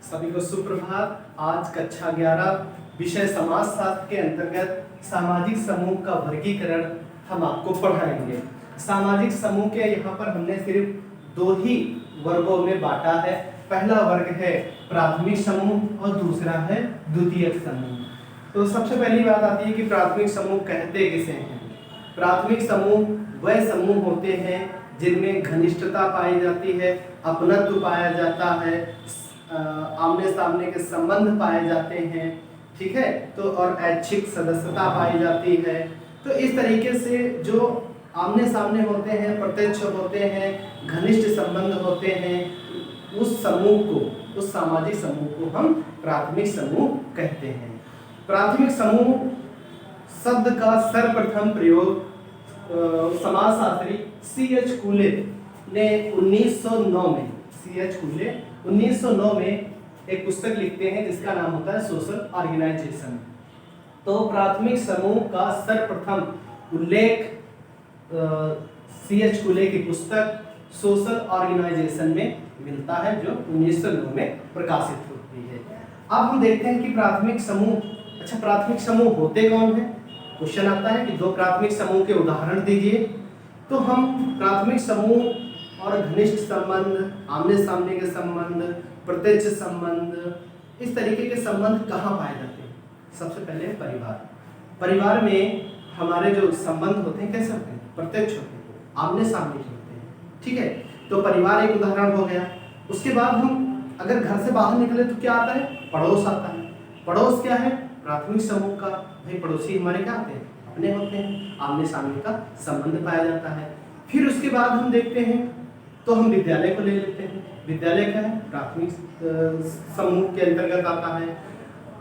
सभी को सुप्रभात। आज कक्षा 11 विषय समाजशास्त्र के अंतर्गत सामाजिक समूह का वर्गीकरण हम आपको पढ़ाएंगे। सामाजिक समूह के यहाँ पर हमने सिर्फ दो ही वर्गों में बांटा है। पहला वर्ग है प्राथमिक समूह और दूसरा है द्वितीयक समूह। तो सबसे पहली बात आती है कि प्राथमिक समूह कहते किसे हैं। प्राथमिक समूह वह समूह होते हैं जिनमें घनिष्ठता पाई जाती है, अपनत्व पाया जाता है, आमने सामने के संबंध पाए जाते हैं, ठीक है, तो और ऐच्छिक सदस्यता पाई जाती है। तो इस तरीके से जो आमने सामने होते हैं, प्रत्यक्ष होते हैं, घनिष्ठ संबंध होते हैं, उस समूह को, उस सामाजिक समूह को हम प्राथमिक समूह कहते हैं। प्राथमिक समूह शब्द का सर्वप्रथम प्रयोग समाजशास्त्री C.H. कूले ने 1909 में एक पुस्तक लिखते हैं जिसका नाम होता है सोशल ऑर्गेनाइजेशन। तो प्राथमिक समूह का सर्वप्रथम उल्लेख C.H. कूले की पुस्तक सोशल ऑर्गेनाइजेशन में मिलता है जो 1909 में प्रकाशित होती है। अब हम देखते हैं कि प्राथमिक समूह, अच्छा प्राथमिक समूह होते कौन है। क्वेश्चन आता है कि दो प्राथमिक समूह के उदाहरण दीजिए। तो हम प्राथमिक समूह और घनिष्ठ संबंध, आमने सामने के संबंध, प्रत्यक्ष संबंध, इस तरीके के संबंध कहाँ पाए जाते हैं। सबसे पहले परिवार में हमारे जो संबंध होते हैं कैसे होते हैं, प्रत्यक्ष होते हैं, आमने सामने के होते हैं, ठीक है। तो परिवार एक उदाहरण हो गया। उसके बाद हम अगर घर से बाहर निकले तो क्या आता है, पड़ोस आता है। पड़ोस क्या है, प्राथमिक समूह का भाई पड़ोसी हमारे क्या होते हैं, अपने होते हैं, आमने सामने का संबंध पाया जाता है। फिर उसके बाद हम देखते हैं तो हम विद्यालय को ले लेते हैं। विद्यालय क्या है, प्राथमिक समूह के अंतर्गत आता है।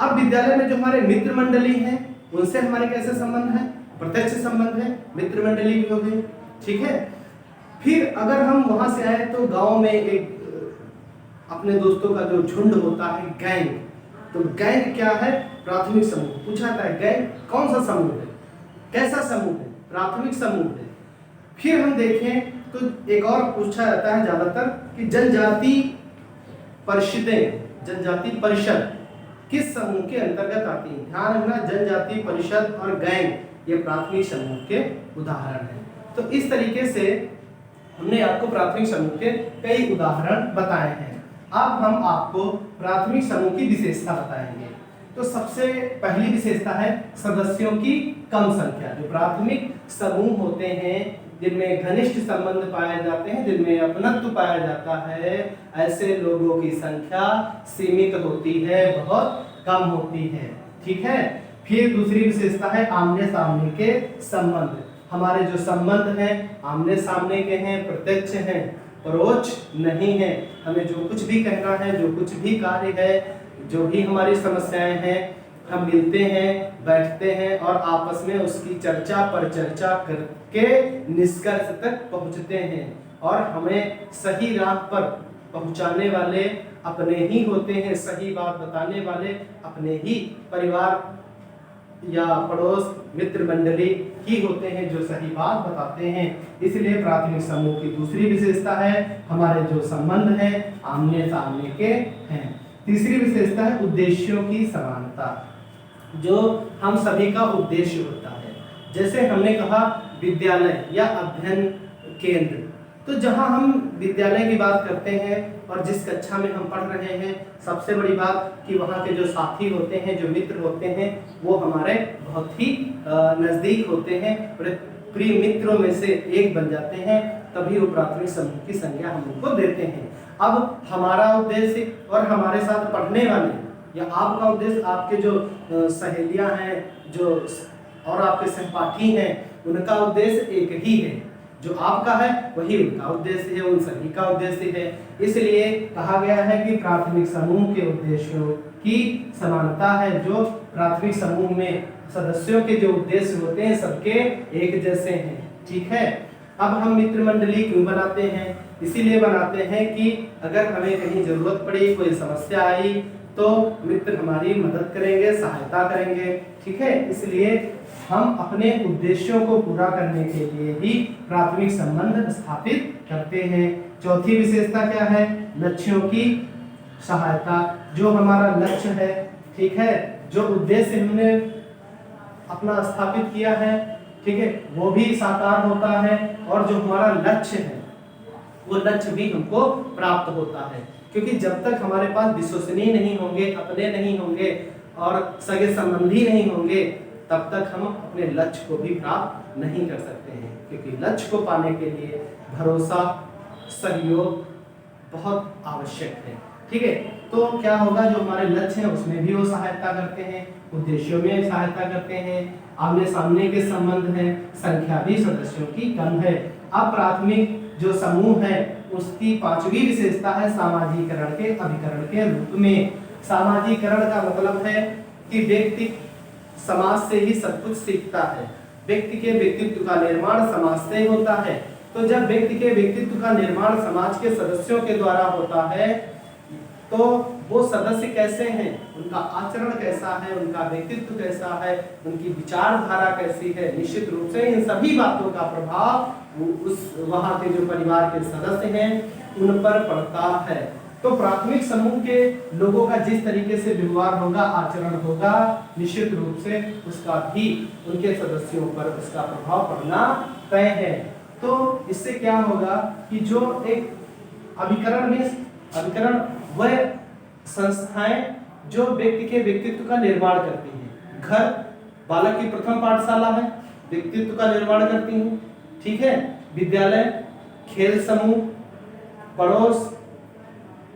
अब विद्यालय में जो हमारे मित्र मंडली हैं उनसे हमारे कैसे संबंध है, प्रत्यक्ष संबंध है, मित्र मंडली भी हो गई, ठीक है। फिर अगर हम वहां से आए तो गांव में एक अपने दोस्तों का जो झुंड होता है, गैंग। तो गैंग क्या है, प्राथमिक समूह। पूछा जाता है गैंग कौन सा समूह है, कैसा समूह है, प्राथमिक समूह है। फिर हम देखें तो एक और पूछा जाता है ज्यादातर कि जनजाति परिषद किस समूह के अंतर्गत आती है। ध्यान रखना, जनजाति परिषद और गैंग ये प्राथमिक समूह के उदाहरण हैं। तो इस तरीके से हमने आपको प्राथमिक समूह के कई उदाहरण बताए हैं। अब हम आपको प्राथमिक समूह की विशेषता बताएंगे। तो सबसे पहली विशेषता है सदस्यों की कम संख्या। जो प्राथमिक समूह होते हैं जिनमें घनिष्ठ संबंध पाए जाते हैं, जिनमें अपनत्व पाया जाता है, ऐसे लोगों की संख्या सीमित होती है, बहुत कम होती है, ठीक है। फिर दूसरी विशेषता है आमने सामने के संबंध। हमारे जो संबंध हैं आमने सामने के हैं, प्रत्यक्ष हैं, परोक्ष नहीं है। हमें जो कुछ भी कहना है, जो कुछ भी कार्य है, जो भी हमारी समस्याएं हैं, हम मिलते हैं, बैठते हैं और आपस में उसकी चर्चा पर चर्चा करके निष्कर्ष तक पहुंचते हैं। और हमें सही राह पर पहुंचाने वाले अपने ही होते हैं, सही बात बताने वाले अपने ही परिवार या पड़ोस मित्र मंडली ही होते हैं जो सही बात बताते हैं। इसलिए प्राथमिक समूह की दूसरी विशेषता है हमारे जो संबंध हैं आमने सामने के हैं। तीसरी विशेषता है उद्देश्यों की समानता। जो हम सभी का उद्देश्य होता है, जैसे हमने कहा विद्यालय या अध्ययन केंद्र। तो जहां हम विद्यालय की बात करते हैं और जिस कक्षा में हम पढ़ रहे हैं, सबसे बड़ी बात कि वहाँ के जो साथी होते हैं, जो मित्र होते हैं, वो हमारे बहुत ही नज़दीक होते हैं, प्रिय मित्रों में से एक बन जाते हैं। तभी वो प्राथमिक समूह की संज्ञा हम उनको देते हैं। अब हमारा उद्देश्य और हमारे साथ पढ़ने वाले या आपका उद्देश्य, आपके जो सहेलियां हैं जो और आपके सहपाठी हैं, उनका उद्देश्य एक ही है। जो आपका है वही उनका उद्देश्य है, उन सभी का उद्देश्य है। इसलिए कहा गया है कि प्राथमिक समूह के उद्देश्यों की समानता है। जो प्राथमिक समूह में सदस्यों के जो उद्देश्य होते हैं सबके एक जैसे हैं, ठीक है। अब हम मित्र मंडली क्यों बनाते हैं, इसीलिए बनाते हैं कि अगर हमें कहीं जरूरत पड़ी, कोई समस्या आई, तो मित्र हमारी मदद करेंगे, सहायता करेंगे, ठीक है। इसलिए हम अपने उद्देश्यों को पूरा करने के लिए ही प्राथमिक संबंध स्थापित करते हैं। चौथी विशेषता क्या है, लक्ष्यों की सहायता, जो हमारा लक्ष्य है, ठीक है, जो उद्देश्य हमने अपना स्थापित किया है, ठीक है, वो भी साकार होता है, और जो हमारा लक्ष्य है वो लक्ष्य भी हमको प्राप्त होता है। क्योंकि जब तक हमारे पास विश्वसनीय नहीं होंगे, अपने नहीं होंगे और सगे संबंधी नहीं होंगे, तब तक हम अपने लक्ष्य को भी प्राप्त नहीं कर सकते हैं। क्योंकि लक्ष्य को पाने के लिए भरोसा, सहयोग बहुत आवश्यक है, ठीक है। तो क्या होगा, जो हमारे लक्ष्य हैं उसमें भी वो सहायता करते हैं, उद्देश्यों में सहायता करते हैं, आमने सामने के संबंध है, संख्या भी सदस्यों की कम है। अब प्राथमिक जो समूह है उसकी पांचवी विशेषता है सामाजिकरण के अभिकरण के रूप में। सामाजिकरण का मतलब है कि व्यक्ति समाज से ही सब कुछ सीखता है। व्यक्ति के व्यक्तित्व का निर्माण समाज से होता है। तो जब व्यक्ति के व्यक्तित्व का निर्माण समाज के सदस्यों के द्वारा होता है, तो वो सदस्य कैसे हैं, उनका आचरण कैसा है, उनका व्यक्तित्व कैसा है, उनकी विचारधारा कैसी है, निश्चित रूप से इन सभी बातों का प्रभाव उस वहाँ के जो परिवार के सदस्य हैं उन पर पड़ता है। तो प्राथमिक समूह के लोगों का जिस तरीके से व्यवहार होगा, आचरण होगा, निश्चित रूप से उसका भी उनके सदस्यों पर उसका प्रभाव पड़ना तय है। तो इससे क्या होगा कि जो एक अभिकरण वह संस्थाएं जो व्यक्ति के व्यक्तित्व का निर्माण करती हैं। घर बालक की प्रथम पाठशाला है, व्यक्तित्व का निर्माण करती हैं, ठीक है। विद्यालय, खेल समूह, पड़ोस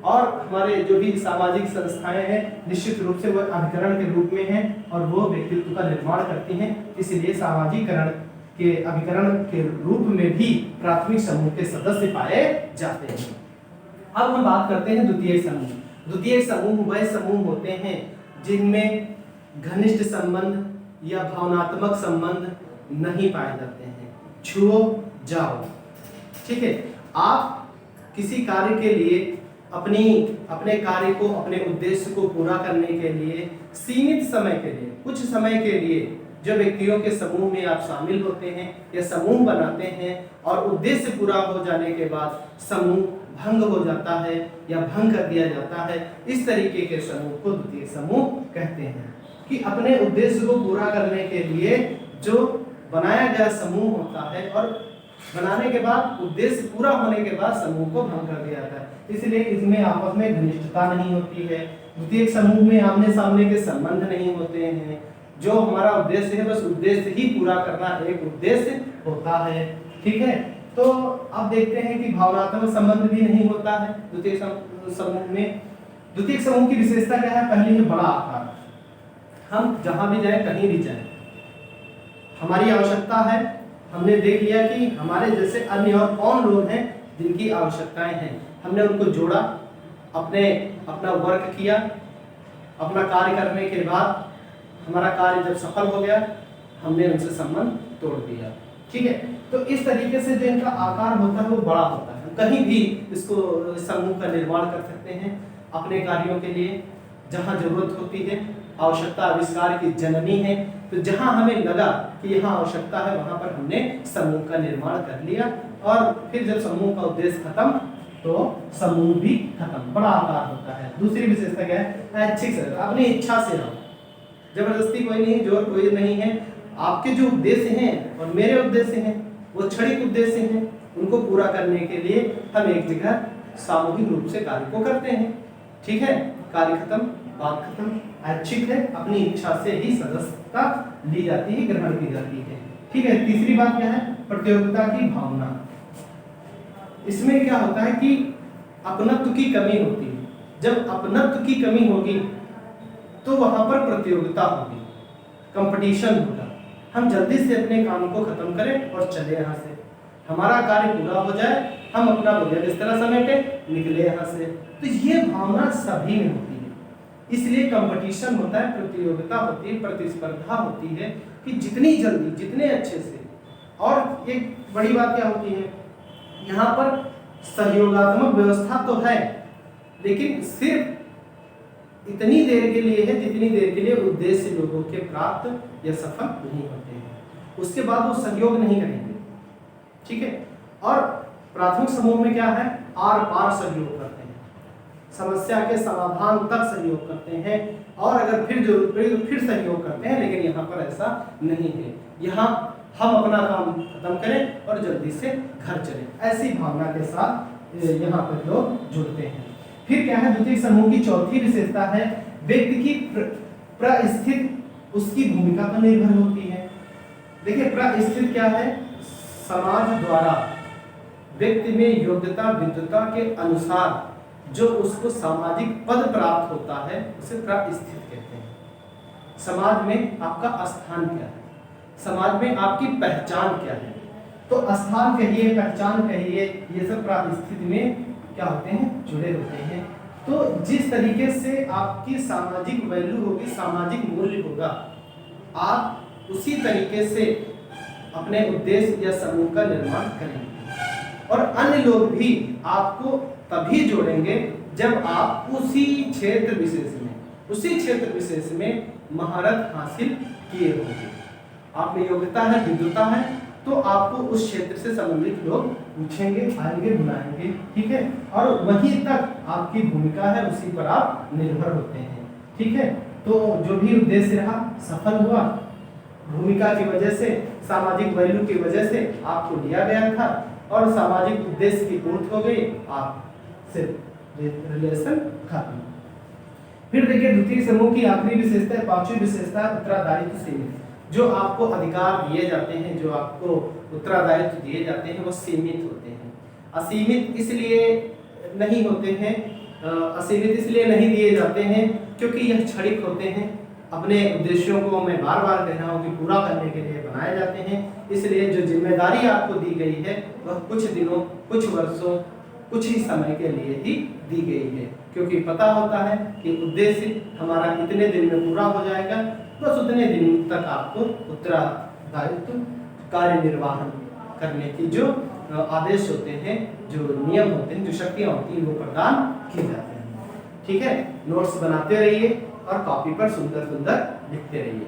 और हमारे जो भी सामाजिक संस्थाएं हैं, निश्चित रूप से वह अभिकरण के रूप में हैं और वो व्यक्तित्व का निर्माण करती हैं। इसलिए सामाजिकरण के अभिकरण के रूप में भी प्राथमिक समूह के सदस्य पाए जाते हैं। अब हम बात करते हैं द्वितीय समूह। द्वितीय समूह वह समूह होते हैं जिनमें घनिष्ठ संबंध या भावनात्मक संबंध नहीं पाए जाते हैं। छुओ जाओ, ठीक है। आप किसी कार्य के लिए अपने कार्य को, अपने उद्देश्य को पूरा करने के लिए सीमित समय के लिए, कुछ समय के लिए जो व्यक्तियों के समूह में आप शामिल होते हैं या समूह बनाते हैं और उद्देश्य पूरा हो जाने के बाद समूह भंग हो जाता है या भंग कर दिया जाता है, इस तरीके के समूह को द्वितीय समूह कहते हैं। कि अपने उद्देश्य को पूरा करने के लिए जो बनाया गया समूह होता है और बनाने के बाद उद्देश्य पूरा होने के बाद समूह को भंग कर दिया जाता है, इसलिए इसमें आपस में घनिष्ठता नहीं होती है। द्वितीय समूह में आमने सामने के संबंध नहीं होते हैं। जो हमारा उद्देश्य है बस उद्देश्य ही पूरा करना एक उद्देश्य होता है, ठीक है। तो अब देखते हैं कि भावनात्मक संबंध भी नहीं होता है द्वितीय समूह में। द्वितीय समूह की विशेषता क्या है? पहली है बड़ा आकार। हम जहां भी जाएं, कहीं भी जाएं, हमारी आवश्यकता है, हमने देख लिया कि हमारे जैसे अन्य और कौन लोग हैं जिनकी आवश्यकताएं हैं, हमने उनको जोड़ा, अपना वर्क किया, अपना कार्य करने के बाद हमारा कार्य जब सफल हो गया, हमने उनसे संबंध तोड़ दिया, ठीक है। तो इस तरीके से जो इनका आकार होता है वो बड़ा होता है। कहीं भी इसको समूह का निर्माण कर सकते हैं अपने कार्यों के लिए। जहाँ जरूरत होती है, आवश्यकता आविष्कार की जननी है, तो जहाँ हमें लगा कि यहाँ आवश्यकता है वहाँ पर हमने समूह का निर्माण कर लिया और फिर जब समूह का उद्देश्य खत्म तो समूह भी खत्म। बड़ा आकार होता है। दूसरी विशेषता क्या है? ऐच्छिक से, अपनी इच्छा से रहो, जबरदस्ती कोई नहीं, जोर कोई नहीं है। आपके जो उद्देश्य हैं और मेरे उद्देश्य हैं वो क्षणिक उद्देश्य हैं, उनको पूरा करने के लिए हम एक जगह सामूहिक रूप से कार्य को करते हैं, ठीक है। कार्य खत्म, बात खत्म। ऐच्छिक है, अपनी इच्छा से ही सदस्यता ली जाती है, ग्रहण की जाती है, ठीक है। तीसरी बात क्या है? प्रतियोगिता की भावना। इसमें क्या होता है कि अपनत्व की कमी होती है। जब अपनत्व की कमी होगी तो वहां पर प्रतियोगिता होगी, कंपटीशन होगा। हम जल्दी से अपने काम को खत्म करें और चले यहाँ से, हमारा कार्य पूरा हो जाए, हम अपना बोझ इस तरह समेटे, निकले यहाँ से। तो ये भावना सभी में होती है, इसलिए कंपटीशन होता है, प्रतियोगिता होती है, प्रतिस्पर्धा होती है कि जितनी जल्दी, जितने अच्छे से। और एक बड़ी बात क्या होती है, यहाँ पर सहयोगात्मक व्यवस्था तो है, लेकिन सिर्फ इतनी देर के लिए है जितनी देर के लिए उद्देश्य लोगों के प्राप्त या सफल नहीं होते हैं, उसके बाद वो सहयोग नहीं करेंगे, ठीक है। और प्राथमिक समूह में क्या है? आर पार सहयोग करते हैं। समस्या के समाधान तक सहयोग करते हैं, और अगर फिर जरूरत पड़ी तो फिर सहयोग करते हैं, लेकिन यहाँ पर ऐसा नहीं है। यहाँ हम अपना काम खत्म करें और जल्दी से घर चलें, ऐसी भावना के साथ यहाँ पर लोग जुड़ते हैं। फिर क्या है, द्वितीयक समूह की चौथी विशेषता है व्यक्ति की परिस्थिति उसकी भूमिका पर निर्भर होती है। देखिए परिस्थिति क्या है, समाज द्वारा व्यक्ति में योग्यता विद्वता के अनुसार जो उसको सामाजिक पद प्राप्त होता है उसे परिस्थिति कहते हैं। समाज में आपका स्थान क्या है, समाज में आपकी पहचान क्या है, तो स्थान कहिए पहचान कहिए ये सब परिस्थिति में क्या होते हैं, जुड़े होते हैं। तो जिस तरीके से आपकी सामाजिक वैल्यू होगी, सामाजिक मूल्य होगा, आप उसी तरीके से अपने उद्देश्य या समूह का निर्माण करेंगे, और अन्य लोग भी आपको तभी जोड़ेंगे जब आप उसी क्षेत्र विशेष में महारत हासिल किए होंगे। आप में योग्यता है, विद्वता है, तो आपको उस क्षेत्र से संबंधित लोग पूछेंगे, आएंगे, बुलाएंगे, ठीक है, और वहीं तक आपकी भूमिका है, उसी पर आप निर्भर होते हैं, ठीक है। तो जो भी उद्देश्य रहा सफल हुआ, भूमिका की वजह से, सामाजिक वैल्यू की वजह से आपको लिया गया था, और सामाजिक उद्देश्य की पूर्ति हो गई, आप से रिलेशन खत्म। फिर देखिए द्वितीय समूह की आखिरी विशेषता, पांचवी विशेषता उत्तरदायित्व सीमित। जो आपको अधिकार दिए जाते हैं, जो आपको उत्तरदायित्व दिए जाते हैं, वो सीमित होते हैं। असीमित इसलिए नहीं होते हैं, असीमित इसलिए नहीं दिए जाते हैं क्योंकि यह क्षणिक होते हैं। अपने उद्देश्यों को मैं बार बार कह रहा हूँ कि पूरा करने के लिए बनाए जाते हैं, इसलिए जो जिम्मेदारी आपको दी गई है वह कुछ दिनों, कुछ वर्षों, कुछ ही समय के लिए ही दी गई है, क्योंकि पता होता है कि उद्देश्य हमारा इतने दिन में पूरा हो जाएगा, बस उतने दिन तक आपको उत्तरदायित्व कार्य निर्वाहन करने की जो आदेश होते हैं, जो नियम होते हैं, जो शक्तियाँ होती हैं, वो प्रदान किए जाते हैं। ठीक है, नोट्स बनाते रहिए और कॉपी पर सुंदर सुंदर लिखते रहिए।